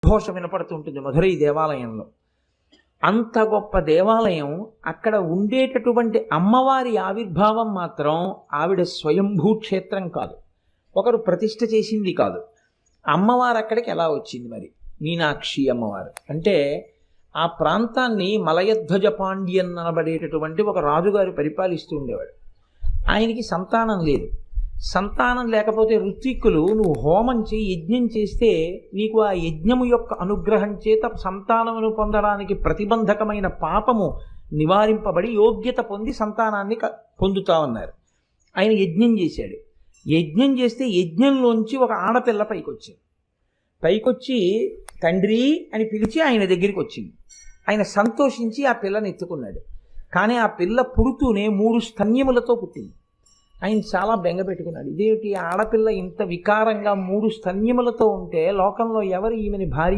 ఘోష వినపడుతుంటుంది మధురై దేవాలయంలో. అంత గొప్ప దేవాలయం, అక్కడ ఉండేటటువంటి అమ్మవారి ఆవిర్భావం మాత్రం ఆవిడ స్వయంభూ క్షేత్రం కాదు, ఒకరు ప్రతిష్ఠ చేసింది కాదు. అమ్మవారు అక్కడికి ఎలా వచ్చింది మరి? మీనాక్షి అమ్మవారు అంటే ఆ ప్రాంతాన్ని మలయధ్వజ పాండ్యన్ అనబడేటటువంటి ఒక రాజుగారు పరిపాలిస్తూ ఉండేవాడు. ఆయనకి సంతానం లేదు. సంతానం లేకపోతే ఋత్విక్కులు, నువ్వు హోమం చేయి, యజ్ఞం చేస్తే నీకు ఆ యజ్ఞము యొక్క అనుగ్రహం చేత సంతానమును పొందడానికి ప్రతిబంధకమైన పాపము నివారింపబడి యోగ్యత పొంది సంతానాన్ని పొందుతామన్నారు. ఆయన యజ్ఞం చేశాడు. యజ్ఞం చేస్తే యజ్ఞంలోంచి ఒక ఆడపిల్ల పైకొచ్చి తండ్రి అని పిలిచి ఆయన దగ్గరికి వచ్చింది. ఆయన సంతోషించి ఆ పిల్లని ఎత్తుకున్నాడు. కానీ ఆ పిల్ల పుడుతూనే 3 స్తన్యములతో పుట్టింది. ఆయన చాలా బెంగ పెట్టుకున్నాడు. ఇదేమిటి ఆడపిల్ల ఇంత వికారంగా 3 స్తన్యములతో ఉంటే లోకంలో ఎవరు ఈమెని భార్య